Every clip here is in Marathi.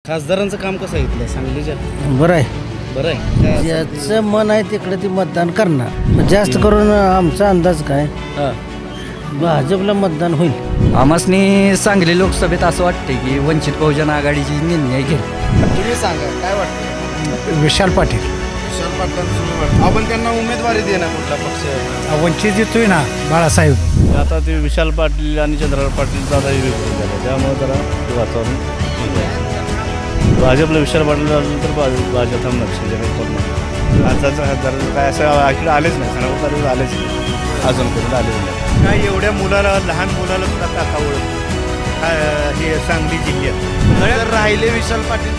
खासदारांचं काम कसं आहे इथलं सांगलीच्या? बरं आहे. बरं आहे. ज्याचं मन आहे तिकडे ती मतदान करणार. जास्त करून आमचा अंदाज काय हां भाजपला मतदान होईल. आम्हासनी सांगली लोकसभेत असं वाटते की वंचित बहुजन आघाडीची निर्णय घेईल. तुम्ही सांगा काय वाटतं? विशाल पाटील. विशाल पाटलांचं आपण त्यांना उमेदवारी देणार कुठला पक्ष? वंचित येतोय ना बाळासाहेब. आता ते विशाल पाटील आणि चंद्रकांत पाटील दादा विरोध झाला त्यामुळे जरा वातावरण भाजपला विशाल पाटील झालं तर भाजप थांबणार शिंदे आजचा खासदार काय असं इकडे आलेच नाही खानापूर आलेच नाही अजून कुठे आलेच नाही. काय एवढ्या मुलाला लहान मुलाला सुद्धा टाका ओळख हे सांगली जिल्ह्यात जर राहिले विशाल पाटील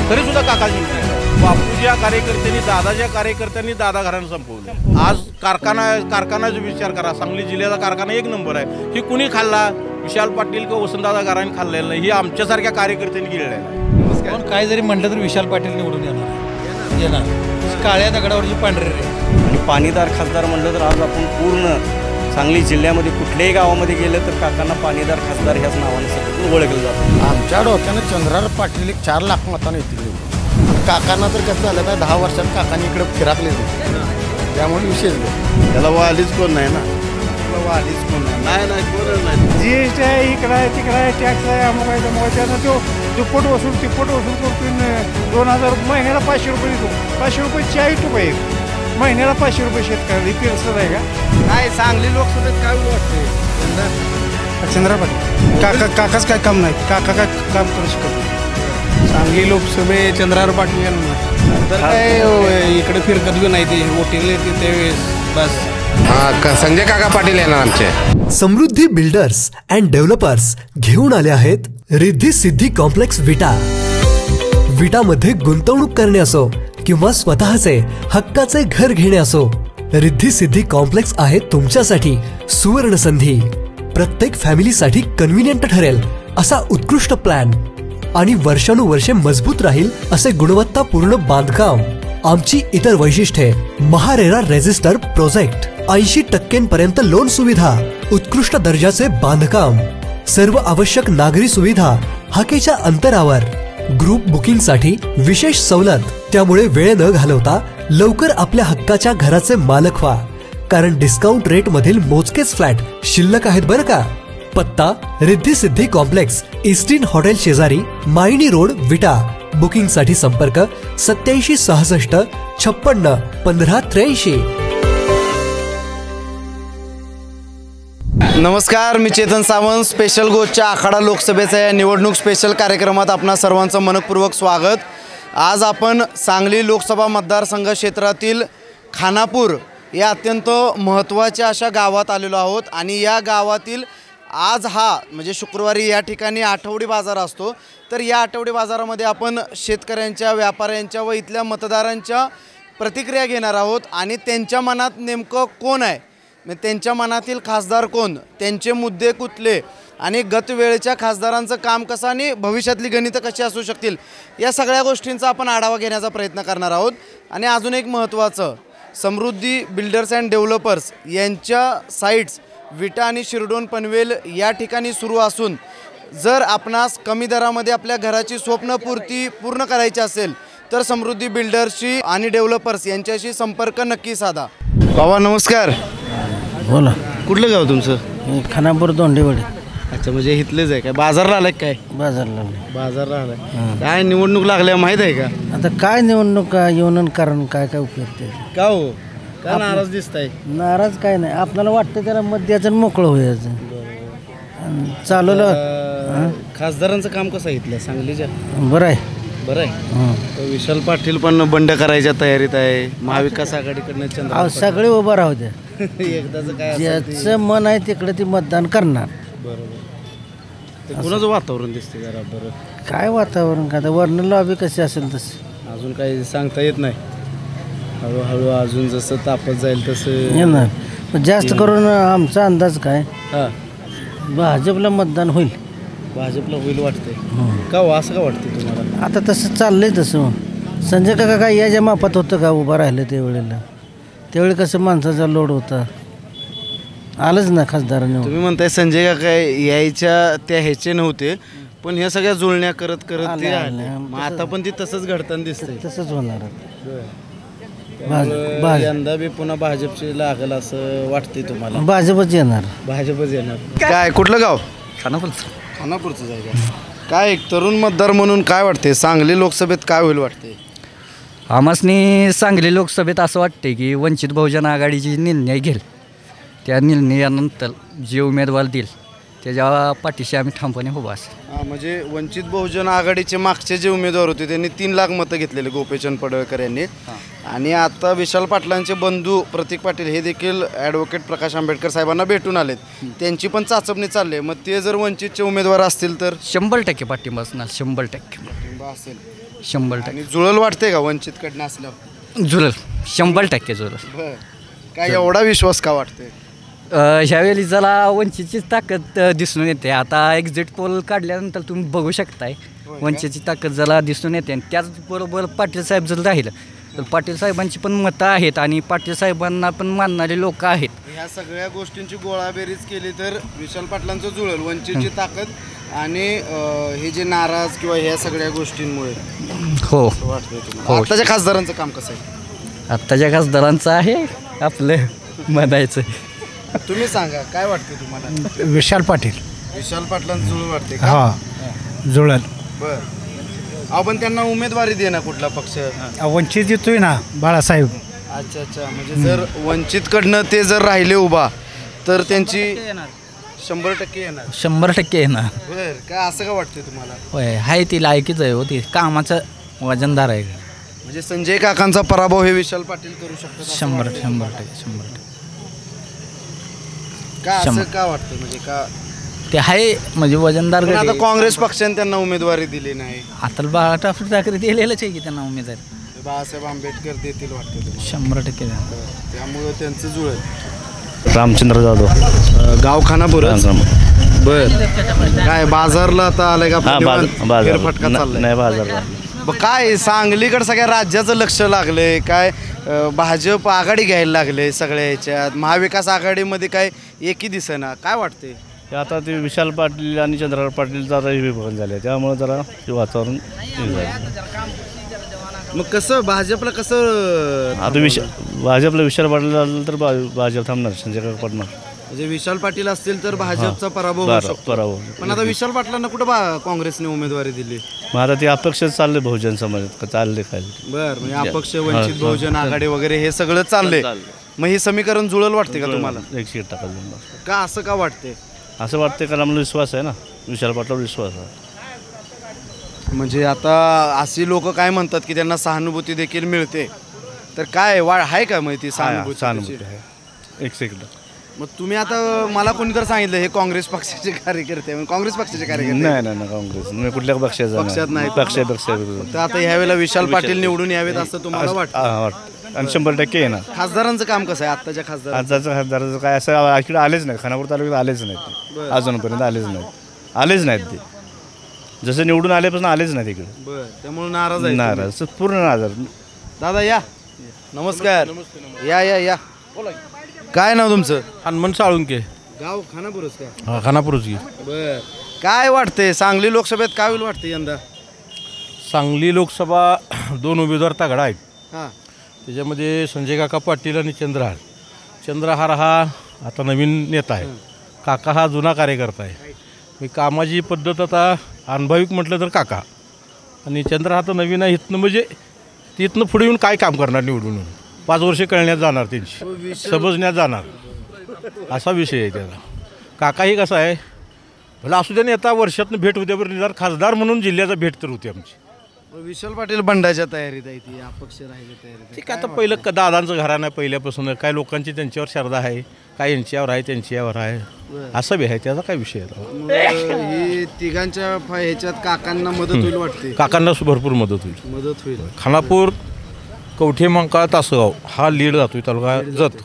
तरी सुद्धा काका जिंकले. बापूच्या कार्यकर्त्यांनी दादाच्या कार्यकर्त्यांनी दादा घराणं संपवलं. आज कारखानाचा विचार करा. सांगली जिल्ह्याचा कारखाना एक नंबर आहे. ही कुणी खाल्ला? विशाल पाटील किंवा वसंतदादा घराणे खाल्लेलं नाही. ही आमच्यासारख्या कार्यकर्त्यांनी केलेलं आहे. पण काय जरी म्हटलं तर विशाल पाटील निवडून येणार. काळ्या दगडावरची पांढरे रे. आणि पाणीदार खासदार म्हटलं तर आज आपण पूर्ण सांगली जिल्ह्यामध्ये कुठल्याही गावामध्ये गेलं तर काकांना पाणीदार खासदार ह्याच नावाने सगळं ओळखलं जातं. आमच्या डोक्यानं चंद्रकांत पाटील 4 लाख मतांना येतील. काकांना तर कसं झालं ना 10 वर्षात काकांनी इकडे फिराकले त्यामुळे विशेष त्याला वालीच कोण नाही ना. वालीच कोण नाही. नाही कोण नाही. जीएसटी आहे इकडं आहे तिकडं आहे टॅक्स आहे अमुक आहे त्यामुळे त्यानं तो दुप्पट वसूल तिप्पट वसूल करतो. 2000 महिन्याला 500 रुपये देतो. 500 रुपये 40 रुपये महिन्याला 500 रुपये शेतकऱ्याला ही पेन्शन आहे का? काय सांगली लोकसभेत काय वाटते? चंद्रकांत पाटील काकाच काय काम नाही. काका काय काम करू शकत नाही. सांगली लोकसभे चंद्रकांत पाटील यांना तर काय इकडे फिरकत बी नाही. ते वोटिंगला येते त्यावेळेस बस संजय काका पाटील येणार आमचे. समृद्धी बिल्डर्स अँड डेव्हलपर्स घेऊन आले आहेत रिद्धी सिद्धी कॉम्प्लेक्स विटा मध्ये गुंतवणूक करणे असो किंवा स्वतःचे हक्काचे घर घेणे असो, रिद्धी सिद्धी कॉम्प्लेक्स आहे तुमच्यासाठी सुवर्ण संधी. प्रत्येक फॅमिलीसाठी कन्व्हिनियंट ठरेल असा उत्कृष्ट प्लॅन आणि वर्षानुवर्षे मजबूत राहील असे गुणवत्तापूर्ण बांधकाम. आमची इतर वैशिष्ट्ये महारेरा रेजिस्टर प्रोजेक्ट, 80% लोन सुविधा, उत्कृष्ट दर्जाचे बांधकाम, सर्व आवश्यक नागरी सुविधा हाकेच्या अंतरावर. ग्रुप बुकिंग साठी विशेष सवलत. त्यामुळे वेळ न घालवता लवकर आपल्या हक्काच्या घराचे मालक व्हा, कारण डिस्काउंट रेट मधील मोजकेच फ्लॅट शिल्लक आहेत बरं का. पत्ता रिद्धी सिद्धी कॉम्प्लेक्स, इस्टिन हॉटेल शेजारी, मायनी रोड, विटा. बुकिंग साठी संपर्क 87 66 56 15 83. नमस्कार, मी चेतन सावंत. स्पेशल गोष्टच्या आखाडा लोकसभेच्या या निवडणूक स्पेशल कार्यक्रमात आपणा सर्वांचं मनपूर्वक स्वागत. आज आपण सांगली लोकसभा मतदारसंघ क्षेत्रातील खानापूर या अत्यंत महत्त्वाच्या अशा गावात आलेलो आहोत. आणि या गावातील आज म्हणजे शुक्रवारी या ठिकाणी आठवडी बाजार असतो. तर या आठवडी बाजारामध्ये आपण शेतकऱ्यांच्या, व्यापाऱ्यांच्या व इथल्या मतदारांच्या प्रतिक्रिया घेणार आहोत. आणि त्यांच्या मनात नेमकं कोण आहे, त्यांच्या मनातील खासदार कोण, त्यांचे मुद्दे कुठले आणि गतवेळेच्या खासदारांचं काम कसं आणि भविष्यातली गणितं कशी असू शकतील, या सगळ्या गोष्टींचा आपण आढावा घेण्याचा प्रयत्न करणार आहोत. आणि अजून एक महत्त्वाचं, समृद्धी बिल्डर्स अँड डेव्हलपर्स यांच्या साईट्स विटा आणि शिरडोन पनवेल या ठिकाणी सुरू असून जर आपणास कमी दरामध्ये आपल्या घराची स्वप्नपूर्ती पूर्ण करायची असेल तर समृद्धी बिल्डर्सची आणि डेव्हलपर्स यांच्याशी संपर्क नक्की साधा. बाबा नमस्कार. बोला. कुठलं गाव तुमचं? खानापूर दोंडेवाडी. अच्छा, म्हणजे इथलेच आहे काय? बाजारला आलाय काय? बाजारला आलाय. काय निवडणूक लागल्या माहीत आहे का? आता काय निवडणूक येऊन कारण काय उपयोग ते का हो? का नाराज दिसताय? नाराज काय नाही, आपल्याला वाटतं त्याला मत द्यायचं मोकळं व्हायचं. चालवलं. खासदारांचं काम कसं आहे इथलं सांगलीच्या? बरं आहे. बरं आहे. विशाल पाटील पण बंड करायच्या तयारीत आहे. महाविकास आघाडीकडनं चंद्र सगळे उभं राहू द्या. एकदाच काय ज्याचं मन आहे तिकडे ती मतदान करणार. बरोबर. कुणाचं वातावरण दिसते जरा बरं? काय वातावरण का, वर्ण लॉबी कशी असेल तसं अजून काही सांगता येत नाही. हळूहळू अजून जसं तापत जाईल तसं येणार. पण जास्त करून आमचा अंदाज काय भाजपला मतदान होईल. भाजपला होईल वाटतंय का हो? असं का वाटतं तुम्हाला? आता तसं चाललंय. तसं संजय काका काय याच्या मापात होतं का उभं राहिलं त्यावेळेला? त्यावेळी कसं माणसाचा लोड होता, आलंच ना खासदाराने. तुम्ही म्हणताय संजय काका यायच्या त्या ह्याचे नव्हते, पण ह्या सगळ्या जुळण्या करत करत ते आले. मग आता पण ती तसंच घडताना दिसतंय. तसंच होणार त्यामुळं यंदा बी पुन्हा भाजपची लागेल असं वाटतंय तुम्हाला? भाजपच येणार. भाजपच येणार. काय कुठलं गाव? खानापूरचं आहे का? काय एक तरुण मतदार म्हणून काय वाटते सांगली लोकसभेत काय होईल वाटते? आम्हासनी सांगली लोकसभेत असं वाटते की वंचित बहुजन आघाडीची निर्णय घेईल. त्या निर्णयानंतर जे उमेदवार देईल त्याच्या पाठीशी आम्ही ठामपणे उभा असेल. हां, म्हणजे वंचित बहुजन आघाडीचे मागचे जे उमेदवार होते त्यांनी 3 लाख मतं घेतलेले गोपीचंद पडळकर यांनी. आणि आता विशाल पाटलांचे बंधू प्रतीक पाटील हे देखील ॲडव्होकेट प्रकाश आंबेडकर साहेबांना भेटून आलेत. त्यांची पण चाचपणी चालली आहे. मग ते जर वंचितचे उमेदवार असतील तर 100% पाठिंबा असणार. 100% असेल. 100% आणि जुळल वाटते का वंचितकडनं असल्यावर? जुळल. 100% जुळल. बरं, काय एवढा विश्वास का वाटते? ह्यावेळी जरा वंचितची ताकद दिसून येते. आता एक्झिट पोल काढल्यानंतर तुम्ही बघू शकताय वंचितची ताकद जरा दिसून येते. आणि त्याचबरोबर पाटील साहेब जर राहिलं तर पाटील साहेबांची पण मतं आहेत आणि पाटील साहेबांना पण मानणारे लोक आहेत. ह्या सगळ्या गोष्टींची गोळाबेरीज केली तर विशाल पाटलांचं जुळल. वंचितची ताकद आणि हे जे नाराज किंवा ह्या सगळ्या गोष्टींमुळे हो वाटतंय तुम्हाला? आताच्या खासदारांचं काम कसं आहे? आत्ताच्या खासदारांचं आहे आपलं म्हणायचं. तुम्ही सांगा काय वाटते तुम्हाला? विशाल पाटील. विशाल पाटलांचं जुळल वाटते का? हा जुळल. बर, आपण त्यांना उमेदवारी दे ना कुठला पक्ष? वंचित येतोय ना बाळासाहेब. अच्छा अच्छा, म्हणजे जर वंचितकडनं ते जर राहिले उभा तर त्यांची 100% येणार. 100% येणार. बर, काय असं का वाटते तुम्हाला? होय आहे ती लायकीच आहे होती कामाचं वजनदार आहे. म्हणजे संजय काकांचा पराभव हे विशाल पाटील करू शकतात? 100% का असं का वाटतं? म्हणजे का ते आहे म्हणजे वजनदार. पण आता काँग्रेस पक्षाने त्यांना उमेदवारी दिली नाही. आता बाळासाहेब ठाकरे दिलेलंच आहे की त्यांना उमेदवार. बाळासाहेब आंबेडकर देतील वाटतं तुम्हाला? 100% त्यामुळं त्यांचं जुळेल. रामचंद्र जाधव, गाव खानापूर. बर, काय बाजारला आता आलाय का? फेरफटका चाललाय? नाही बाजारला. काय सांगलीकडे सगळ्या राज्याचं लक्ष लागलंय काय? भाजप आघाडी घ्यायला लागले सगळ्या ह्याच्यात. महाविकास आघाडीमध्ये काय एकी दिसेना. काय वाटते? आता ते विशाल पाटील आणि चंद्रकांत पाटील जरा विभागन झाले त्यामुळे जरा ते वातावरण हे झालं. मग कसं भाजपला कसं? आता भाजपला विशाल पाटील झालं तर भाजप थांबणार. संजय काका पडणार. म्हणजे विशाल पाटील असतील तर भाजपचा पराभव होऊ शकतो. पण आता विशाल पाटलांना कुठं काँग्रेसने उमेदवारी दिली? मग आता ते अपक्ष चालले बहुजन समाजात चालले काय. बरं, म्हणजे अपक्ष वंचित बहुजन आघाडी वगैरे हे सगळं चाललंय. मग हे समीकरण जुळल वाटते का तुम्हाला? 100% का असं का वाटते? असं वाटतं कारण आम्हाला विश्वास आहे ना विशाल पाटलावर विश्वास आहे. म्हणजे आता अशी लोक काय म्हणतात की त्यांना सहानुभूती देखील मिळते तर काय आहे का माहिती? सहानुभूती आहे 100%. मग तुम्ही आता मला कोणी तर सांगितलं हे काँग्रेस पक्षाचे कार्यकर्ते. काँग्रेस पक्षाचे कार्यकर्ते? नाही काँग्रेस मी कुठल्या पक्षात नाही. पक्षा तर आता ह्यावेळेला विशाल पाटील निवडून यावेत असं तुम्हाला वाटतं? आणि 100% येणार. खासदारांचं काम कसं आहे आत्ताच्या खासदाराचं काय असं इकडे आलेच नाही. खानापूर तालुक्यात आलेच नाहीत ते अजूनपर्यंत आलेच नाहीत ते. जसं निवडून आल्यापासून आलेच नाहीत इकडे. बरं, त्यामुळे नाराज आहे? नाराज, पूर्ण नाराज. दादा या, नमस्कार. या या या. काय नाव तुमचं? हनुमान साळुंके. गाव खानापूरच का? खानापूरच की. बर, काय वाटते सांगली लोकसभेत काय होईल वाटते यंदा? सांगली लोकसभा 2 उमेदवार तगडा आहेत. हां, त्याच्यामध्ये संजय काका पाटील आणि चंद्रहार हा आता नवीन नेता आहे. काका हा जुना कार्यकर्ता आहे. मी कामाची पद्धत आता अनुभविक म्हटलं तर काका आणि चंद्रहार तर नवीन आहे. इथनं म्हणजे तिथनं पुढे येऊन काय काम करणार निवडून 5 वर्षे कळण्यात जाणार त्यांची समजण्यात जाणार असा विषय आहे त्याचा. काकाही कसा आहे भला असू द्या नेता वर्षातनं भेट होत्या बरं निदान खासदार म्हणून जिल्ह्याचा भेट तर होती आमची. विशाल पाटील बंडाच्या तयारीत आहे ती अपक्ष राहिली तयारीत? ठीक आहे. आता पहिलं दादांचं घराणं आहे पहिल्यापासून. काय लोकांची त्यांच्यावर श्रद्धा आहे काय यांच्यावर आहे त्यांच्यावर आहे असं बी आहे त्याचा काय विषय आहे. ही तिघांच्या ह्याच्यात काकांना मदत होईल वाटते? काकांना भरपूर मदत होईल. खानापूर कवठे मंकाळ तासगाव हा लीड जातोय तालुका जत.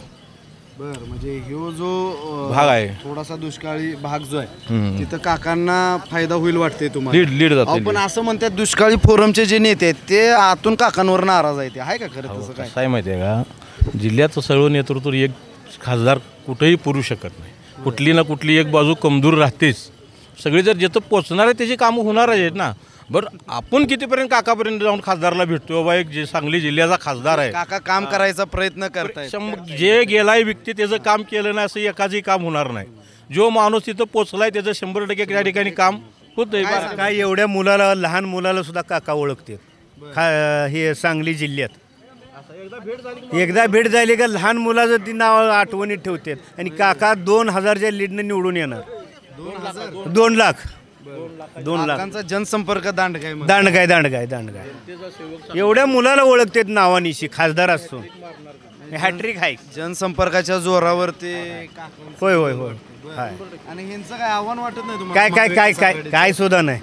बरं, म्हणजे ह्यो जो भाग आहे थोडासा दुष्काळी भाग जो आहे तिथं काकांना फायदा होईल वाटते तुम्हाला? लीड जातो. पण असं म्हणतात दुष्काळी फोरमचे जे नेते आहेत ते आतून काकांवर नाराज आहे. ते आहे का खरं तसं? काय माहिती आहे का जिल्ह्याचं सर्व नेतृत्व एक खासदार कुठेही पुरू शकत नाही. कुठली ना कुठली एक बाजू कमजोर राहतेच. सगळी जर जिथं पोचणार आहे त्याची कामं होणारच आहेत ना. बरं आपण कितीपर्यंत काकापर्यंत जाऊन खासदारला भेटतो बाबा, एक जे सांगली जिल्ह्याचा खासदार आहे, काका काम करायचा प्रयत्न करतायत. जे गेलाय व्यक्ती त्याचं काम केलं नाही असं एकाचंही काम होणार नाही. जो माणूस तिथं पोचलाय त्याचं 100% त्या ठिकाणी काम होतंय. काय एवढ्या मुलाला, लहान मुलाला सुद्धा काका ओळखते हे सांगली जिल्ह्यात. एकदा भेट झाली का लहान मुलाचं ती नाव आठवणीत ठेवतात आणि काका 2000च्या लीडनं निवडून येणार. 2 लाख काकांचा जनसंपर्क दांडगाय एवढ्या मुलाला ओळखतात नावानिशी, खासदार असतो. हॅट्रिक आहे जनसंपर्काच्या जोरावरती. होय. आणि ह्यांचं काय आव्हान वाटत नाही तुम्हाला? काय सुद्धा नाही.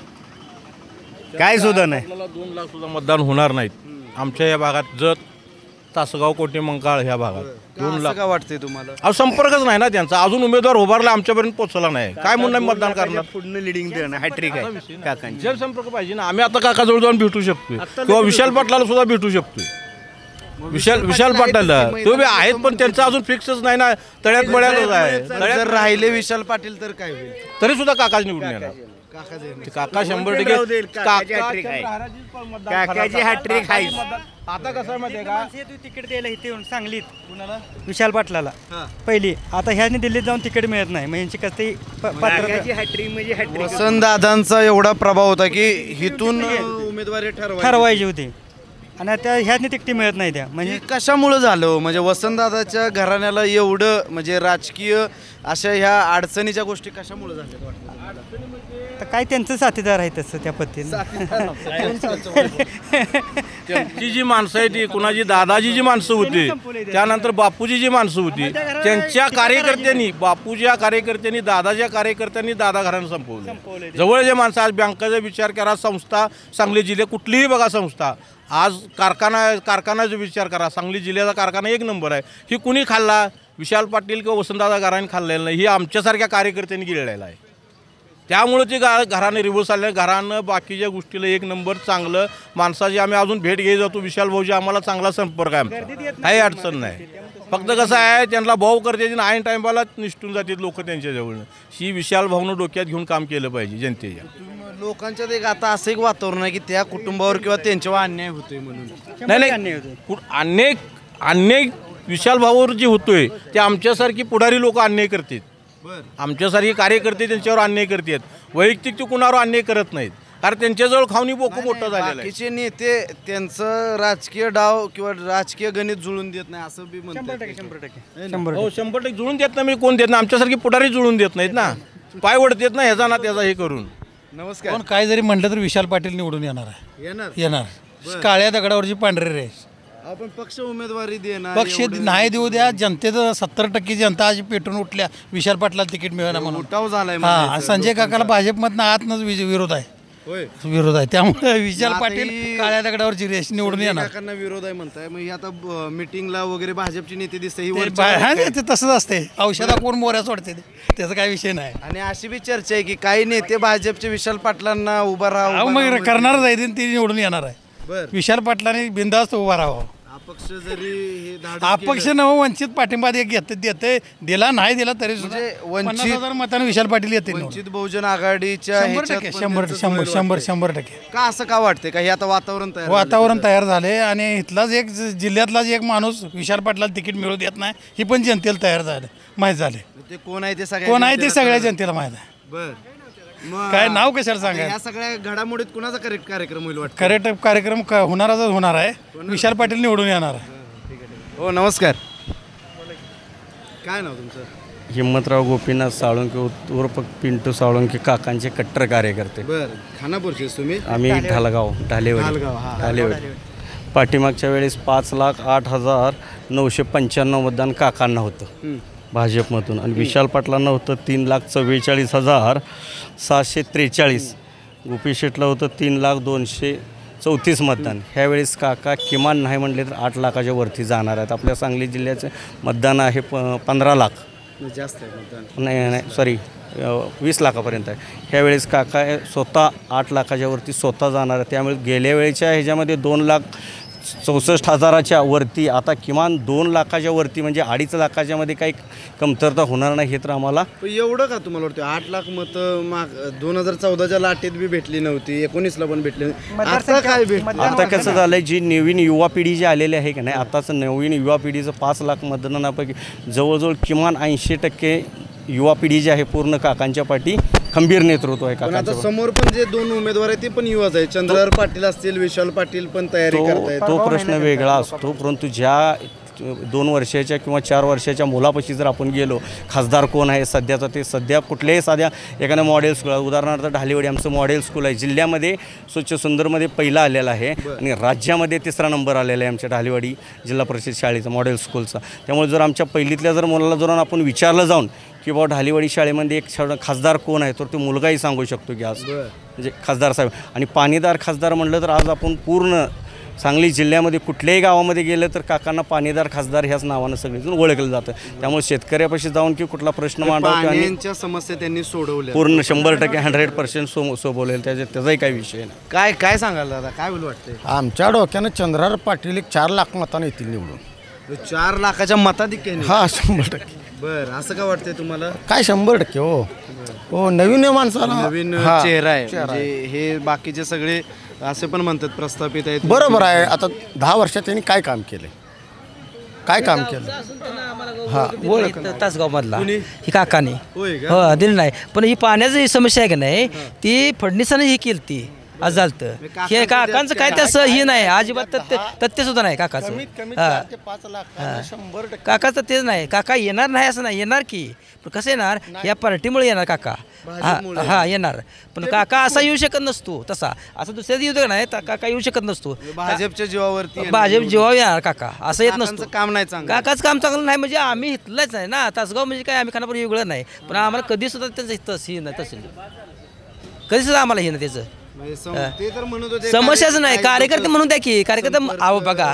2 लाख सुद्धा मतदान होणार नाहीत आमच्या या भागात. जत, तासगाव, कोटे, मंकाळ ह्या भागात 2 लाख का वाटतंय तुम्हाला? अहो संपर्कच नाही ना त्यांचा. अजून उमेदवार उभारला आमच्यापर्यंत पोहोचला नाही. काय म्हणून मतदान करणार? पूर्ण लिडिंग देणं हॅट्रिक आहे काकांची. जनसंपर्क पाहिजे ना. आम्ही आता काकाजवळ जाऊन भेटू शकतोय किंवा विशाल पाटलाला सुद्धा भेटू शकतोय. विशाल पाटलाला तो बी आहेत पण त्यांचं अजून फिक्सच नाही ना. तळ्यात बळ्यातच आहे. जर राहिले विशाल पाटील तर काय होईल? तरी सुद्धा काकाच निवडून येणार. काका 100% काकाची हॅट्रिक आहे. आता कसं आहे माहिती का, तिकीट द्यायला इथे येऊन सांगलीत विशाल पाटलाला पहिली. आता ह्याने दिल्लीत जाऊन तिकीट मिळत नाही. म्हणजे कसं हॅट्रिक म्हणजे हॅट्रिक. वसंतदादांचा एवढा प्रभाव होता की हिथून उमेदवारी ठरवायची होती आणि त्या ह्याने तिकीट मिळत नाही. त्या म्हणजे कशामुळे झालं? म्हणजे वसंतदादाच्या घराण्याला एवढं म्हणजे राजकीय अशा ह्या अडचणीच्या गोष्टी कशामुळे झाल्या? तर काय त्यांचं साथीदार आहे तसं त्या पद्धतीने. त्यांची जी माणसं आहे ती कुणाची, दादाजी जी माणसं होती, त्यानंतर बापूजी जी माणसं होती, त्यांच्या कार्यकर्त्यांनी, बापूच्या कार्यकर्त्यांनी, दादाच्या कार्यकर्त्यांनी दादा घराणं संपवलं. जवळ जे माणसं, आज बँकाचा विचार करा, संस्था सांगली जिल्ह्यात कुठलीही बघा संस्था, आज कारखानाचा विचार करा, सांगली जिल्ह्याचा कारखाना 1 नंबर आहे. ही कुणी खाल्ला? विशाल पाटील किंवा वसंतदादा घराणे खाल्लेलं नाही. ही आमच्यासारख्या कार्यकर्त्यांनी गिळलेलं आहे. त्यामुळे ते घराने रिव्हर्स आले. घरानं बाकीच्या गोष्टीला 1 नंबर चांगलं. माणसाची आम्ही अजून भेट घेत जातो. विशाल भाऊजी आम्हाला चांगला संपर्क आहे आमचा, काही अडचण नाही. फक्त कसं आहे, त्यांना भाऊ करते ऐन टायमाला निष्ठून जातात लोक त्यांच्याजवळनं. ही विशाल भाऊनं डोक्यात घेऊन काम केलं पाहिजे जनतेच्या. लोकांच्यात एक आता असं एक वातावरण आहे की त्या कुटुंबावर किंवा त्यांच्यावर अन्याय होतोय म्हणून. नाही अन्याय विशाल भाऊवर जे होतोय ते आमच्यासारखी पुढारी लोक अन्याय करतात. आमच्यासारखे कार्यकर्ते त्यांच्यावर अन्याय करतात. वैयक्तिक ते कुणावर अन्याय करत नाहीत, कारण त्यांच्याजवळ खावणी बोकं मोठं झालेलं आहे. बाकीचे नेते त्यांचं राजकीय डाव किंवा राजकीय गणित जुळून देत नाही असं बी म्हणतात. 100% जुळून देत नाही. कोण देत नाही? आमच्यासारखी पुढारी जुळून देत नाहीत ना. पाय वडत ना ह्याचा ना त्याचा हे करून. नमस्कार. पण काय जरी म्हटलं तर विशाल पाटील निवडून येणार आहे. येणार. काळ्या दगडावरची पांढरी रेष. आपण पक्ष उमेदवारी देणार, पक्ष नाही देऊ द्या. जनतेचं 70% जनता आज पेटून उठल्या विशाल पाटलाला तिकीट मिळणार म्हणून. उठाव झालाय. हा, संजय काकाला भाजपमधनं आतनच विरोध आहे. त्यामुळे विशाल पाटील काळ्या दगडावरची रेष निवडून येणार. काकांना विरोध आहे म्हणताय. मग आता मीटिंगला वगैरे भाजपची नेते दिसते. ते तसंच असते. औषधा कोण मोऱ्या सोडते त्याचा काही विषय नाही. आणि अशी बी चर्चा आहे की काही नेते भाजपचे विशाल पाटलांना उभा राहा मग करणारच आहे. ती निवडून येणार आहे. विशाल पाटलांनी बिनधास्त उभा राहावं. अपक्ष जरी अपक्ष नव वंचित पाठिंबा देते दिला नाही दिला तरी सुद्धा 50,000 मतांनी विशाल पाटील येते. वंचित बहुजन आघाडीच्या 100% का असं का वाटते? का हे आता वातावरण तयार झाले आणि इथलाच एक जिल्ह्यातलाच एक माणूस विशाल पाटलाला तिकीट मिळू देत नाही. ही पण जनतेला तयार झाले, माहीत झाले. ते कोण आहे ते सगळ्या जनतेला माहीत आहे. बरं, काय नाव कशाला सांगा. या सगळ्या घडामोडीत कुणाचा करेक्ट कार्यक्रम होईल वाटतं? करेक्ट कार्यक्रम होणारच होणार आहे. विशाल पाटील निवडून येणार आहे. हो, नमस्कार. काय नाव तुमचं? हिम्मतराव गोपीनाथ साळुंके उर्फ पिंटू साळुंके, काकांचे कट्टर कार्यकर्ते. बरं, खानापूरचे तुम्ही? आम्ही ढालेवाडी. पाठीमागच्या वेळेस 5,08,995 मतदान काकांना होतं भाजपमधून आणि विशाल पाटलांना होतं 3,44,743. गोपी शेटला होतं 3,02,34 मतदान. ह्यावेळेस काका किमान नाही म्हटले तर 8 लाखाच्या वरती जाणार आहेत. आपल्या सांगली जिल्ह्याचे मतदान आहे 15 लाख. जास्त आहे मतदान. नाही सॉरी 20 लाखापर्यंत आहे. ह्यावेळेस काका स्वतः 8 लाखाच्या वरती स्वतः जाणार आहे. त्यामुळे गेल्या वेळेच्या ह्याच्यामध्ये 2,00,000 64,000च्या वरती, आता किमान 2 लाखाच्या वरती, म्हणजे 2.5 लाखाच्या मध्ये काही कमतरता होणार नाही हे तर आम्हाला. एवढं का तुम्हाला वाटतं? 8 लाख मतं 2014च्या लाटेत बी भेटली नव्हती, 19ला पण भेटली नव्हती. आता काय भेटलं? आता कसं झालंय, जी नवीन युवा पिढी जी आलेली आहे की नाही, आताच नवीन युवा पिढीचं 5 लाख मतदानापैकी जवळजवळ किमान 80% युवा पिढी जी आहे पूर्ण काकांच्या पाठी खंबीर नेतृत्व आहे. पण आता समोर पण जे 2 उमेदवार आहेत ते पण युवाच आहे. चंद्रहार पाटील असतील, विशाल पाटील पण तयारी करतायत. तो प्रश्न वेगळा असतो, परंतु ज्या 2 वर्षाच्या किंवा 4 वर्षाच्या मुलापाशी जर आपण गेलो, खासदार कोण आहे सध्याचा, ते सध्या कुठल्याही साध्या एखाद्या मॉडेल स्कूल, उदाहरणार्थ ढालेवाडी आमचं मॉडेल स्कूल आहे, जिल्ह्यामध्ये स्वच्छ सुंदरमध्ये पहिला आलेला आहे आणि राज्यामध्ये 3रा नंबर आलेला आहे आमच्या ढालेवाडी जिल्हा परिषद शाळेचा मॉडेल स्कूलचा. त्यामुळे जर आमच्या पहिलीतल्या जर मुलाला जर आपण विचारलं जाऊन की बाबा ढालेवाडी शाळेमध्ये एक खासदार कोण आहे, तर तो मुलगाही सांगू शकतो की आज म्हणजे खासदार साहेब. आणि पाणीदार खासदार म्हटलं तर आज आपण पूर्ण सांगली जिल्ह्यामध्ये कुठल्याही गावामध्ये गेलं तर काकांना पाणीदार खासदार ह्याच नावानं सगळेजण ओळखलं जातं. त्यामुळे शेतकऱ्यापाशी जाऊन की कुठला प्रश्न मांडावा, पाण्याच्या समस्या त्यांनी सोडवल्या पूर्ण 100% 100% सोबवलेलं, त्याचाही काही विषय नाही. काय सांगाल दादा, काय बोलू वाटतंय? आमच्या डोक्यानं चंद्रहार पाटील एक 4 लाख मतांनी येतील निवडून. 4 लाखाच्या मताधिक्याने? हा 100%. बरं, असं का वाटतंय तुम्हाला? काय 100% हो हो, नवीन माणसाला नवीन चेहरा आहे. म्हणजे हे बाकीचे सगळे असे पण म्हणतात प्रस्थापित आहेत. बरोबर आहे. आता 10 वर्षात त्यांनी काय काम केले, काय काम केलं? हा तासगाव मधला ही काकाने होय का? हो दिली नाही, पण ही पाण्याची समस्या आहे का नाही, ती फडणवीसाने ही केली ती आज झालं. हे काकांचं काय तसं हे नाही अजिबात, तथ्य सुद्धा नाही काकाचं. काकाचं तेच नाही, काका येणार नाही असं नाही, येणार की, पण कसं येणार, या पार्टीमुळे येणार काका. हा येणार, पण काका असा येऊ शकत नसतो तसा, असं दुसऱ्या येऊ नाही, काका येऊ शकत नसतो. भाजपच्या जीवावरती, भाजप जीवावर येणार काका, असं येत नसतं. काम नाही चांगलं, काकाच काम चांगलं नाही, म्हणजे आम्ही इथलंच नाही ना, तासगाव म्हणजे काय आम्ही खानापूर वेगळं नाही, पण आम्हाला कधी सुद्धा त्यांचं हितच हे नाही, तसं कधी सुद्धा आम्हाला हे नाही त्याचं. ते तर म्हणत होते समस्याच नाही, कार्यकर्ते म्हणून द्या की, कार्यकर्ते आहो बघा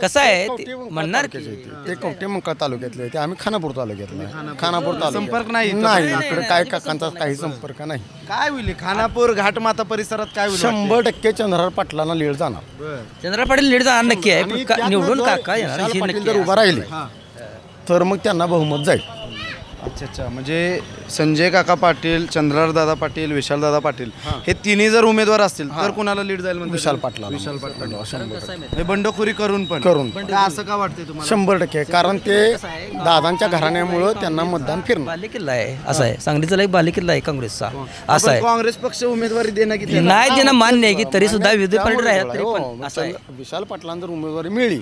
कसं आहे म्हणणार की. ते कवटेमंकाळ तालुक्यातले ते, आम्ही खानापूर तालुक्यातले. खानापूर तालुक्यात संपर्क नाही, इकडे काय काकांचा काही संपर्क नाही. काय होईल खानापूर घाटमाता परिसरात, काय होईल? 100% चंद्रहार पाटलांना लीड जाणार. चंद्रहार पाटील लीड जाणार नक्की आहे, पण निवडून काका येणार हे नक्की. जर उभा राहिले तर मग त्यांना बहुमत जाईल. अच्छा, म्हणजे संजय काका पाटील, चंद्रहार दादा पाटील, विशाल दादा पाटील हे तिन्ही जर उमेदवार असतील तर कुणाला लीड जाईल? विशाल पाटला. विशाल पाटील बंडखोरी करून असं का वाटतंय तुम्हाला? 100%, कारण ते दादांच्या घराण्यामुळं त्यांना मतदान फिरणं. बालेकिल्ला आहे, असं आहे सांगलीचा एक बालेकिल्ला आहे काँग्रेसचा, असं आहे. काँग्रेस पक्ष उमेदवारी देणं की नाही देणं मान्य आहे की, तरी सुद्धा विरोधी पार्टी राहिला तरी पण असं आहे. विशाल पाटलांना जर उमेदवारी मिळली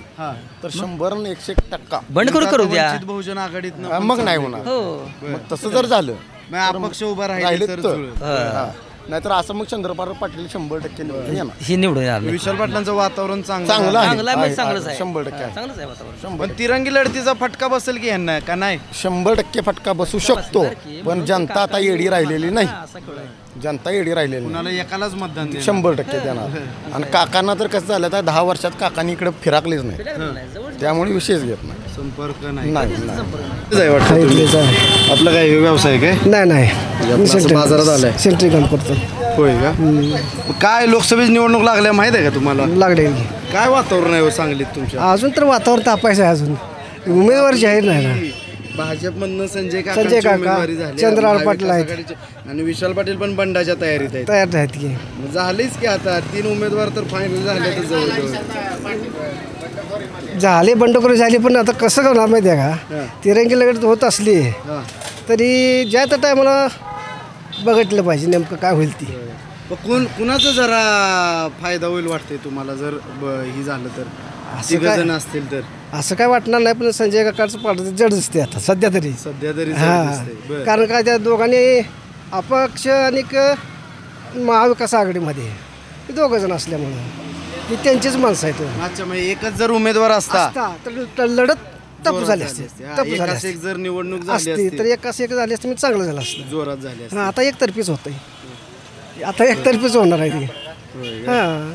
तर 100% बंडखोरी करू द्या, बहुजन आघाडीत मग नाही होणार. मग तसं जर झालं, अपक्ष उभा राहिले तर नाहीतर असं मग चंद्रहार पाटील 100% ही निवडून येणार. विशाल पाटलांचं वातावरण चांगलं आहे, 100% आहे. पण तिरंगी लढतीचा फटका बसेल की यांना का नाही? 100% फटका बसू शकतो, पण जनता आता येडी राहिलेली नाही. जनता येडी राहिलेली नाही, एकालाच मतदान 100% देणार. आणि काकांना तर कसं झालं, तर 10 वर्षात काकांनी इकडे फिराकलेच नाही, त्यामुळे विशेष घेत नाही, संपर्क नाही. आपलं काय व्यवसाय काय? नाही बाजारात आलाय, सेंट्री काम करतो. होय का? काय लोकसभेची निवडणूक लागल्या माहिती आहे का तुम्हाला? लागले. काय वातावरण आहे सांगलीत तुमच्या? अजून तर वातावरण तापायचं आहे, अजून उमेदवार जाहीर नाही ना. भाजपमधनं संजय काका, उमेदवारी झाली, चंद्रहार पाटील आहेत आणि विशाल पाटील पण बंडाच्या तयारीत आहेत. तयार आहेत की झालीच की आता 3 उमेदवार तर फायनल झाले तर जवळजवळ झाले, बंडखोरी झाली. पण आता कसं करणार माहिती आहे का, तिरंगी लढत होत असली तरी ज्या त्या टायमाला बघितलं पाहिजे नेमकं काय होईल ती. कुणाचं जरा फायदा होईल वाटते तुम्हाला जर ही झालं तर? जण असतील तर असं काय वाटणार नाही, पण संजय काकाचं पाठ जड दिसते आता सध्या तरी. हां, कारण काय त्या दोघांनी अपक्ष आणि महाविकास आघाडीमध्ये हे 2 जण असल्यामुळं ती त्यांचीच माणसं आहेत. अच्छा, म्हणजे एकच जर उमेदवार असता तर लढत तप झाली असते, एक जर निवडणूक झाली असती तर एकास एक झाली असते, चांगलं झालं असतं, जोरात झाली असती. आता एकतर्फीच होतंय, आता एकतर्फीच होणार आहे ती. हां,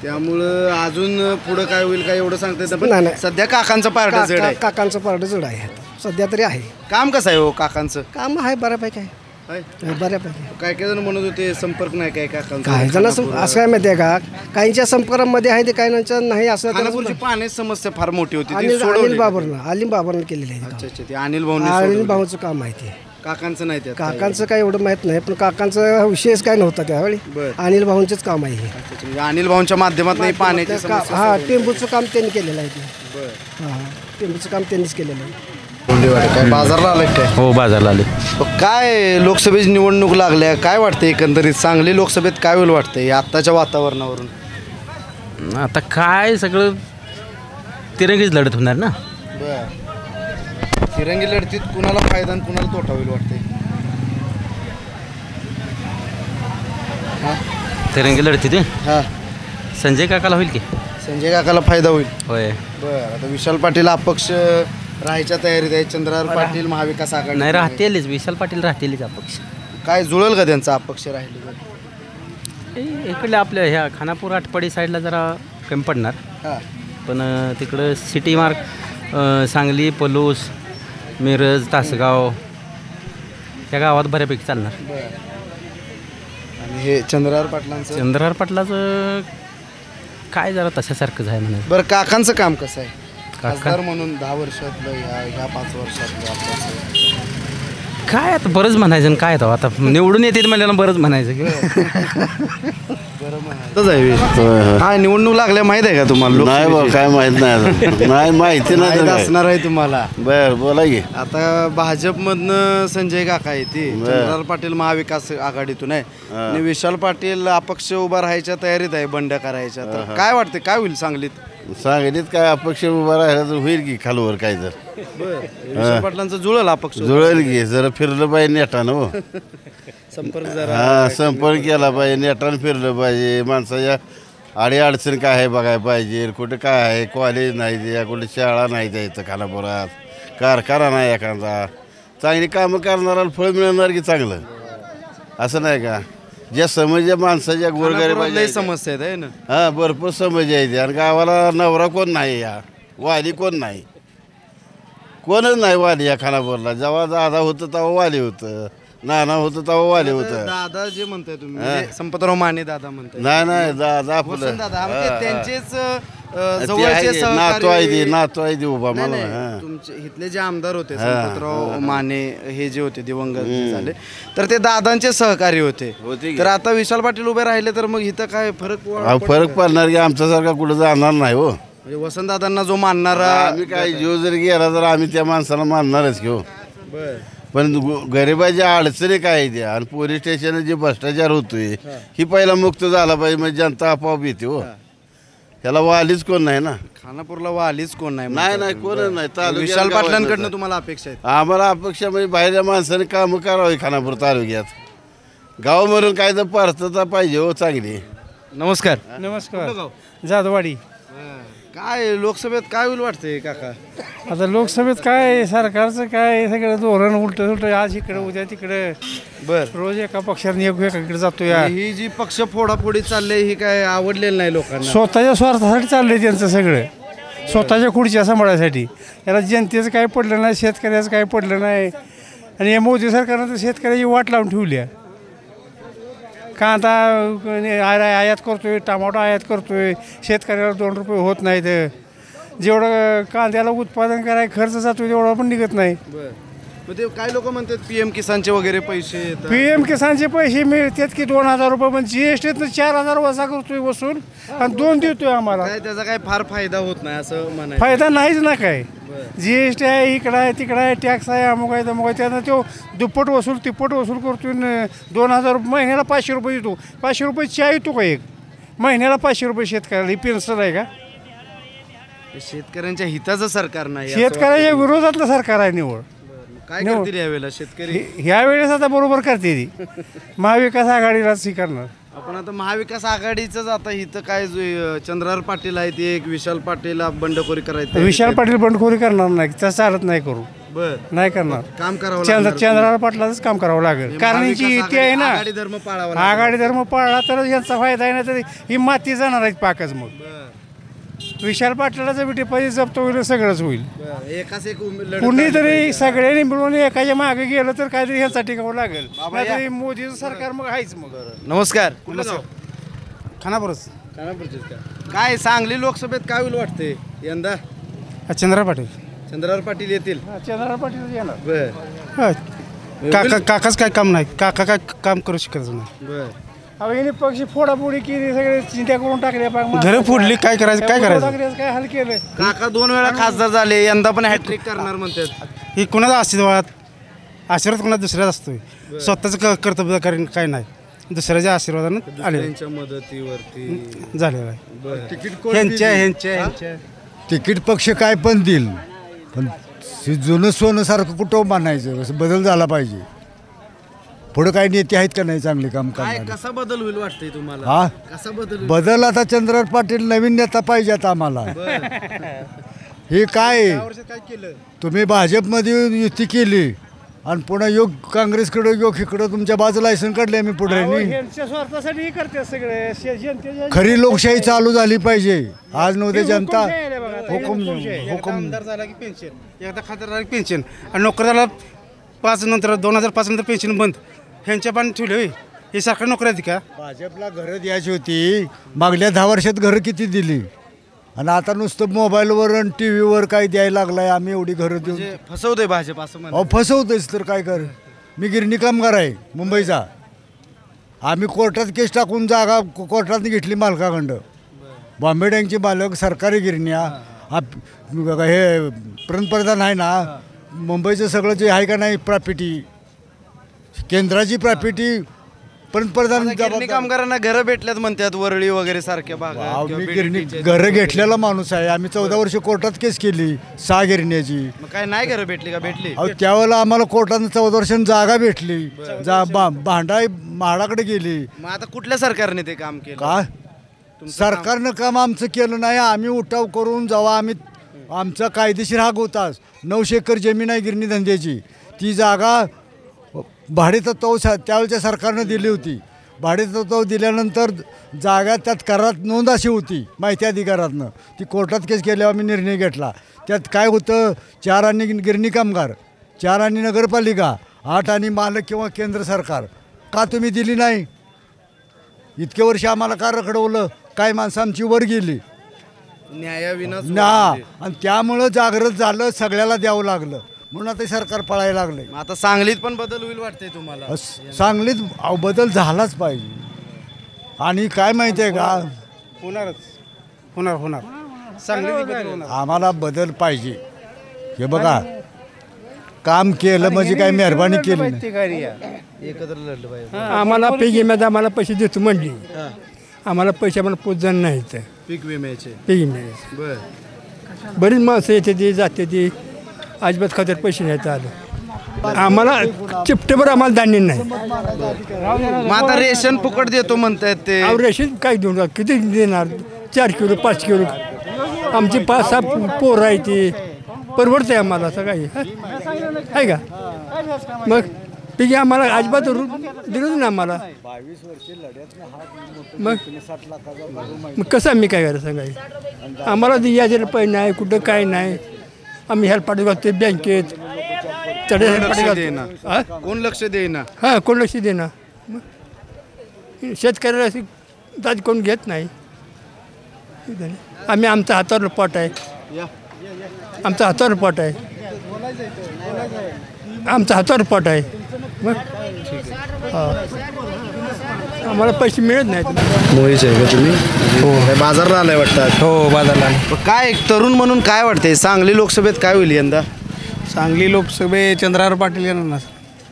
त्यामुळं अजून पुढं काय होईल काय एवढं सांगता येतं, पण सध्या काकांचं पारड जड आहे. काकांचं पारड जड आहे सध्या तरी आहे. काम कसं आहे हो काकांचं? काम आहे बऱ्यापैकी आहे. बऱ्यापैकी. काय काय जण म्हणत होते संपर्क नाही काय काकांचा. काही जण असं काय माहिती आहे का, काहींच्या संपर्कामध्ये आहे ते काहींच्या नाही असं. खानापूरची पाण्याची समस्या फार मोठी होती ती अनिल सोडवली. बाबरनं केलेलं आहे. अच्छा ते अनिल भाऊने अनिल सोडवली. भाऊचं काम आहे ते. काकांचं नाही त्यात काय. काकांचं काय एवढं माहित नाही, पण काकांचा विषयच काय नव्हता त्यावेळी. बरं. अनिल भाऊंचंच काम आहे हे. अच्छा, म्हणजे अनिल भाऊंच्या माध्यमातून ही पाण्याची समस्या हा सोडवली. टेंबूचं काम त्यांनी केलेलं आहे ते. बरं. हा टेंबूचं काम त्यांनीच केलेलं आहे. काय बाजारला आलाय काय. हो बाजारला आले. काय लोकसभेची निवडणूक लागल्या, काय वाटते एकंदरीत सांगली लोकसभेत काय होईल वाटतंय या आत्ताच्या वातावरणावरून. आता काय सगळं तिरंगीच लढत होणार ना. तिरंगी लढतीत कुणाला फायदा आणि कुणाला तोटा होईल वाटतंय. तिरंगी लढतीत हा संजय काकाला होईल की. संजय काकाला फायदा होईल. होय. बरं आता विशाल पाटील अपक्ष राहायच्या तयारीत आहे. चंद्रहार पाटील महाविकास आघाडी नाही राहतीलच, विशाल पाटील राहतीलच अपक्ष. काय जुळेल का त्यांचा अपक्ष राहिले. इकडल्या आपल्या ह्या खानापूर आटपाडी साईडला जरा कमी पडणार. हां पण तिकडं सिटी मार्क सांगली पलूस मिरज तासगाव या गावात बऱ्यापैकी चालणार. आणि हे चंद्रहार पाटलाचं काय जरा तशासारखंच आहे म्हणायचं. बरं काकांचं काम कसं आहे काका? खासदार म्हणून 10 वर्षातलं ह्या 5 वर्षातलं आपलं काय आता बरंच म्हणायचं आणि काय आता निवडून येते म्हणल्याला बरंच म्हणायचं की. काय निवडणूक लागल्या माहित आहे का तुम्हाला. नाही बा काय माहित नाही. नाही माहिती नाही असणार आहे तुम्हाला. बर बोला की. आता भाजपमधनं संजय काका आहे ते. चंद्रहार पाटील महाविकास आघाडीतून आहे आणि विशाल पाटील अपक्ष उभा राहायच्या तयारीत आहे बंड करायच्या. तर काय वाटते काय होईल सांगलीत. सांगलीत काय अपक्ष उभा राहिला तर होईल की खालवर काय तर. विशाल पाटलांचं जुळेल अपक्ष. जुळेल की जरा फिरलं पाहिजे नेटानं. हो संपर्क जरा हा संपर्क केला पाहिजे नेटानं फिरलं पाहिजे. माणसाच्या अडचण काय आहे बघायला पाहिजे. कुठं काय आहे कॉलेज नाही द्या, कुठे शाळा नाही द्यायचं खानापुरात, कारखाना नाही एखादा. चांगली कामं करणारा फळ मिळणार की चांगलं असं नाही का. ज्या समस्या माणसाच्या गोरगरिबाच्या समस्या आहेत ना. हा भरपूर समस्या आहेत. आणि गावाला नवरा कोण नाही, या वाली कोण नाही, कोणच नाही वाली या खानापूरला. जेव्हा दादा होतं तेव्हा वाली होतं, नाना होतं तेव्हा वाली होतं. दादा जे म्हणताय तुम्ही म्हणजे संपतराव माने दादा म्हणताय. नाही दादा आपलं दादा त्यांचेच नातू आहे ती उभा मला. तुमचे इथले जे आमदार होते संपतराव माने हे जे होते दिवंगत झाले तर ते दादांचे सहकारी होते. तर आता विशाल पाटील उभे राहिले तर मग इथं काय फरक पडणार की आमच्यासारखा कुठं जाणार नाही. हो म्हणजे वसंतदादांना जो मानणारा आम्ही काय जीव जर गेला तर आम्ही त्या माणसाला मानणारच घेऊ. पण गरिबाच्या अडचणी काय आहे त्या. आणि पोलीस स्टेशन जे भ्रष्टाचार होतोय ही पहिला मुक्त झाला पाहिजे. म्हणजे जनता आपोआप येते. हो त्याला वालीच कोण नाही ना. खानापूरला वालीच कोण नाही. नाही कोणच नाही. विशाल पाटलांकडनं तुम्हाला अपेक्षा आहे. आम्हाला अपेक्षा म्हणजे बाहेरच्या माणसाने कामं करावी खानापूर तालुक्यात. गाव म्हणून काय तर पार्थता पाहिजे. हो चांगली. नमस्कार. नमस्कार. जाधववाडी. काय लोकसभेत काय होईल वाटतंय काका. आता लोकसभेत काय सरकारचं काय सगळं धोरण उलट आज इकडे उद्या तिकडे. रोज एका पक्षाने एकाकडे जातो. ही जी पक्ष फोडाफोडी चालले ही काय आवडलेलं नाही लोकांना. स्वतःच्या स्वार्थासाठी चाललंय त्यांचं सगळं. स्वतःच्या खुर्च्या सांभाळायसाठी. याला जनतेचं काय पडलं नाही, शेतकऱ्याचं काय पडलं नाही. आणि या मोदी सरकारनं तर शेतकऱ्याची वाट लावून ठेवली आहे. कांदा आयात करतोय, टमाटो आयात करतोय, शेतकऱ्याला 2 रुपये होत नाहीत. जेवढं कांद्याला उत्पादन करायला खर्च जातो तेवढा पण निघत नाही. काय लोक म्हणतात PM किसानचे वगैरे पैसे. PM किसानचे पैसे मिळतात की 2000 रुपये, पण GSTतनं 4000 वजा करतोय वसूल आणि 2 देतोय आम्हाला. त्याचा काय फार फायदा होत नाही असं म्हणायचं. फायदा नाहीच ना काय. GST आहे, इकडं आहे, तिकडं आहे, टॅक्स आहे, अमुक आहे तमुक आहे. त्यानं तो दुप्पट वसूल तिप्पट वसूल करतोय. 2000 रुपये महिन्याला 500 रुपये येतो. 500 रुपये चहा येतो का एक महिन्याला. 500 रुपये शेतकऱ्याला ही पेन्शन आहे का. शेतकऱ्यांच्या हिताचं सरकार नाही. शेतकऱ्याच्या विरोधातलं सरकार आहे निवड. काय करतील यावेळेला शेतकरी. ह्या वेळेस आता बरोबर करते ती महाविकास आघाडीला स्वीकारणार. आपण आता महाविकास आघाडीच आता इथं काय चंद्रहार पाटील आहेत, एक विशाल पाटील बंडखोरी करायचं. विशाल पाटील बंडखोरी करणार नाही, तसं चालत नाही करू. नाही करणार. काम करावं. चंद्रहार पाटलाच काम करावं लागेल. कारण यांची युती आहे ना. आघाडी धर्म पाळला तर यांचा फायदा आहे ना. तर ही माती जाणार आहेत पाकच. मग विशाल पाटलाचा बी डिपॉझिट जप्त होईल सगळंच होईल. एकाच एक लढत कुणीतरी सगळ्यांनी मिळून एकाच्या मागे गेलं तर काहीतरी ह्याचा टिकावं लागेल. नाहीतरी मोदीचं सरकार मग आहेच. मग नमस्कार. कुठलं गाव? खानापूरच. खानापूरचेच का? काय सांगली लोकसभेत काय होईल वाटते यंदा? चंद्रराव पाटील. चंद्रराव पाटील येतील. चंद्रराव पाटील येणार. बर. काकाच काय काम नाही. काका काय काम करू शकत नाही. बर. अहो यांनी पक्षी फोडाफोडी केली, सगळे चिंता करून टाकल्या. घरं फोडली. काय करायचं काय हाल केलं. काका 2 वेळा खासदार झाले, यंदा पण हॅट्रिक करणार म्हणतात. ही कोणाचा आशीर्वाद कोणाचा दुसऱ्याच असतोय. स्वतःचं कर्तव्य काय नाही, दुसऱ्याच्या आशीर्वादानं आले त्यांच्या मदतीवरती झालेलं आहे. तिकीट पक्ष काय पण देईल, पण जुनं सोनं कुठं मानायचं. असं बदल झाला पाहिजे. पुढे काही नेते आहेत का नाही चांगले काम करणारे? कसा बदल होईल वाटतंय तुम्हाला? हा, कसा बदल? बदल आता चंद्रराव पाटील नवीन नेता पाहिजे आता आम्हाला. हे काय तुम्ही भाजपमध्ये युती केली आणि पुन्हा योग काँग्रेसकडे योग इकडं तुमच्या बाजूला लायसन काढले. आम्ही पुढे स्वार्थासाठी करते सगळे. खरी लोकशाही चालू झाली पाहिजे. आज नव्हते जनता हुकुम आमदार झाला की पेन्शन, एकदा खासदार झाला की पेन्शन, आणि नोकर झाला 5 नंतर 2005 नंतर पेन्शन बंद. ह्यांच्या पण ठेवले होय. हे सरकार नोकरी आहेत का? भाजपला घरं द्यायची होती. मागल्या 10 वर्षात घरं किती दिली, आणि आता नुसतं मोबाईलवर आणि टी व्हीवर काय द्यायला लागलाय. आम्ही एवढी घरं देऊ फसवतोय भाजप असं म्हणा. अहो फसवतोयच तर काय कर. मी गिरणी कामगार आहे मुंबईचा. आम्ही कोर्टात केस टाकून जागा कोर्टात घेतली मालकाखंड. बॉम्बे डँकची मालक, सरकारी गिरण्या, हे पंतप्रधान आहे ना, मुंबईचं सगळं जे आहे का नाही प्रॉपर्टी, केंद्राची प्रॉपर्टी पंतप्रधान. कामगारांना घरं भेटल्यात म्हणतात वरळी वगैरे सारख्या भागात. मी गिरणी घरं घेतलेला माणूस आहे. आम्ही 14 वर्ष कोर्टात केस केली 6 गिरण्याची. काय नाही घरं भेटली का? भेटली. अहो त्यावेळेला आम्हाला कोर्टानं 14 वर्षांनी जागा भेटली. भांडा म्हाडाकडे गेली. मग आता कुठल्या सरकारने ते काम केलं? का सरकारनं काम आमचं केलं नाही. आम्ही उठाव करून जेव्हा आम्ही आमचा कायदेशीर हक होताच 900 एकर जमीन आहे गिरणी धंद्याची. ती जागा भाडेतत्त्व त्यावेळच्या सरकारनं दिली होती. भाडेतत्त्व दिल्यानंतर जागा त्यात करारात नोंद अशी होती माहिती अधिकारातनं. ती कोर्टात केस केल्यावर आम्ही निर्णय घेतला. त्यात काय होतं, 4 आणि गिरणी कामगार, 4 आणि नगरपालिका, 8 आणि मालक किंवा केंद्र सरकार. का तुम्ही दिली नाही? इतके वर्ष आम्हाला का रखडवलं? काय माणसं आमची वर गेली न्यायाविना ना, आणि त्यामुळं जागृत झालं, सगळ्याला द्यावं लागलं. म्हणून आता सरकार पळायला लागले. आता सांगलीत पण बदल होईल वाटतंय तुम्हाला? सांगलीत बदल झालाच पाहिजे. आणि काय माहिती आहे का, होणार सांगलीत आम्हाला बदल पाहिजे. हे बघा, काम केलं म्हणजे काय मेहरबानी केली नाही. एकत्र लढलं पाहिजे. आम्हाला पीक विम्यात आम्हाला पैसे देतो म्हणली. आम्हाला पैसे आम्हाला पोचजण नाही. पीक विम्याचे बर बरीच माणसं येते ती जाते ती, अजिबात खात्यात पैसे नाही आलं. आम्हाला चिपटेभर आम्हाला धान्य नाही. मग आता रेशन फुकट देतो म्हणतात ते. रेशन काय देऊन किती देणार? 4 किलो 5 किलो. आमची 5-6 पोरं आहे ती, परवडते आम्हाला असं काही आहे का? मग पीक आम्हाला अजिबात दिलं ना आम्हाला. मग कसं आम्ही काय करायचं सांगाय? आम्हाला याचे पैसे नाही, कुठं काय नाही. आम्ही हेल्प पाठी घालतो बँकेत. कोण लक्ष देईना? हां, कोण लक्ष देणार? मग शेतकऱ्याला अशी दाद कोण घेत नाही. आम्ही आमच्या हातावर पोट आहे. आमच्या हातावर पोट आहे. आमच्या हातावर पोट आहे. मग आम्हाला पैसे मिळत नाहीत. मोहीच आहे का तुम्ही? हो. बाजारला आलाय वाटतात? हो, बाजारला. काय तरुण म्हणून काय वाटतंय, सांगली लोकसभेत काय होईल यंदा? सांगली लोकसभेत चंद्रराव पाटील येणार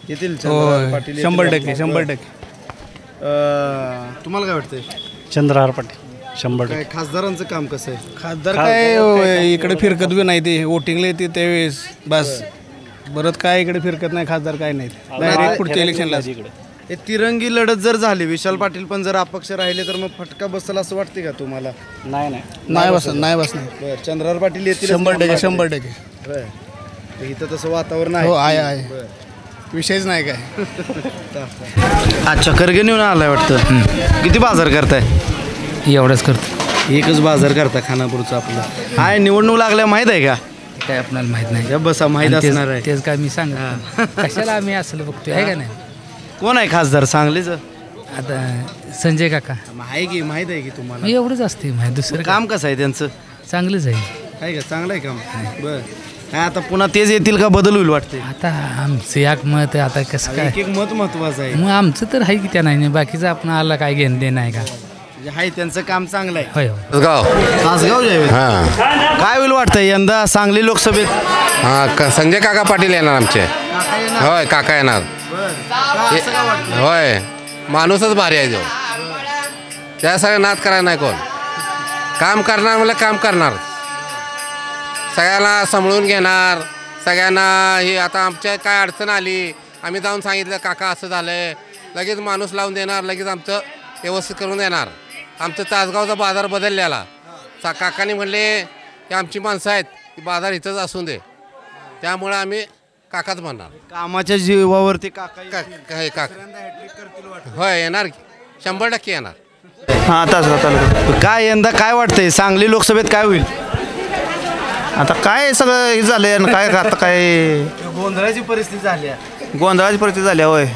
येतील. 100%. तुम्हाला काय वाटतंय? चंद्रहार पाटील 100%. खासदारांचं काम कसं आहे? खासदार काय इकडे फिरकत बी नाही. ते वोटिंगला येते त्यावेळेस बस. परत काय इकडे फिरकत नाही खासदार. काय नाही, डायरेक्ट पुढच्या इलेक्शनला. हे तिरंगी लढत जर झाली, विशाल पाटील पण जर अपक्ष राहिले तर मग फटका बसला असं वाटते का तुम्हाला? नाही बसणार. चंद्रहार पाटील येतील 100%. इथं तसं वातावरण हो, आहे. आहे. विषयच नाही काय. अच्छा, करगे नेऊन आलाय वाटतं. किती बाजार करताय? एवढंच करतो. एकच बाजार करता खानापूरचा आपला. हाय निवडणूक लागल्या माहीत आहे का? काय आपल्याला माहित नाही. बसा माहीत असणार आहे. तेच काय मी सांग कशाला आम्ही असलं बघतोय आहे का नाही. कोण आहे खासदार सांगलीचं? आता संजय काका आहे की माहीत आहे की तुम्हाला? एवढंच असते माहिती. दुसरं काम कसं आहे त्यांचं? चांगलंच आहे. आहे का? चांगलं आहे काम. बरं काय आता पुन्हा तेच येतील का बदल होईल वाटते? आता आमचं एक मत आहे. आता कसं काय एक मत महत्वाचं आहे. मग आमचं तर आहे की त्या नाही बाकीचं आपण आला काय घेणं देणं आहे का? आहे त्यांचं काम चांगलं आहे. होय तासगाव काय होईल वाटतं यंदा सांगली लोकसभेत? संजय काका पाटील येणार आमचे. होय काका येणार. होय माणूसच भारी आहे जो. त्या सगळं नाद करायला नाही कोण. काम करणार म्हणजे काम करणार. सगळ्यांना सांभाळून घेणार. सगळ्यांना हे आता आमच्या काय अडचण आली आम्ही जाऊन सांगितलं काका असं झालं लगेच माणूस लावून देणार. लगेच आमचं व्यवस्थित करून देणार. आमचं तासगावचा बाजार बदललेला. काकांनी म्हणले की आमची माणसं आहेत ती बाजार इथंच असून दे. त्यामुळे आम्ही काकाच म्हणणार. कामाच्या जीवावरती काका होय येणार की 100% येणार. हां तासगाव काय यंदा काय वाटतंय सांगली लोकसभेत काय होईल? आता काय सगळं हे झालं आणि काय आता काय गोंधळाची परिस्थिती झाली. गोंधळाची परिस्थिती झाली. होय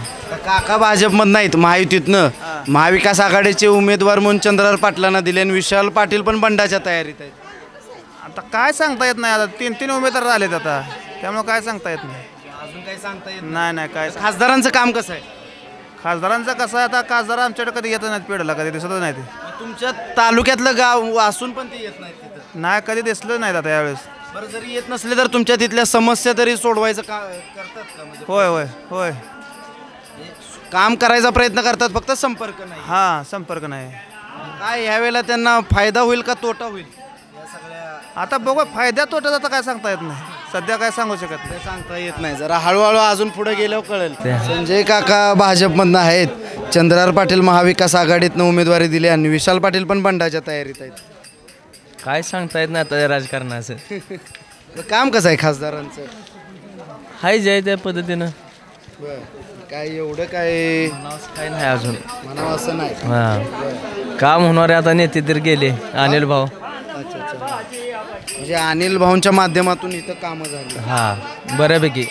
काका भाजपमध्ये नाहीत महायुतीतनं. महाविकास आघाडीचे उमेदवार म्हणून चंद्रहार पाटलांना दिले आणि विशाल पाटील पण बंडाच्या तयारीत आहेत. आता काय सांगता येत नाही. आता 3 उमेदवार झालेत आता त्यामुळे काय सांगता येत नाही. अजून काय सांगता येत नाही काय. खासदारांचं काम कसं आहे? खासदारांचं कसं आहे आता खासदार आमच्याकडे कधी येत नाहीत. पेडला कधी दिसतच नाही ते. तुमच्या तालुक्यातलं गाव असून पण ते येत नाहीत तिथं? नाही कधी दिसलं नाही आता यावेळेस. बरं जरी येत नसले तर तुमच्या तिथल्या समस्या तरी सोडवायचं करतात का? म्हणजे होय होय होय काम करायचा प्रयत्न करतात फक्त संपर्क नाही. हां संपर्क नाही. काय यावेळेला त्यांना फायदा होईल का तोटा होईल? आता बघू फायद्या तोट्याचा आता काय सांगता येत नाही. सध्या काय सांगू शकत नाही. सांगता येत नाही. जरा हळूहळू अजून पुढे गेल्यावर कळेल. संजय काका भाजपमधनं आहेत. चंद्रहार पाटील महाविकास आघाडीतनं उमेदवारी दिली आणि विशाल पाटील पण बंडाच्या तयारीत आहेत. काय सांगता येत नाही आता राजकारणाचं. काम कसं आहे खासदारांचं? हाय जय त्या पद्धतीनं. काय एवढं काय नाही अजून म्हणावं असं नाही. हां काम होणारे आता नेते तर गेले. अनिल भाऊ. म्हणजे अनिल भाऊंच्या माध्यमातून इथं कामं झाली. हां बऱ्यापैकी.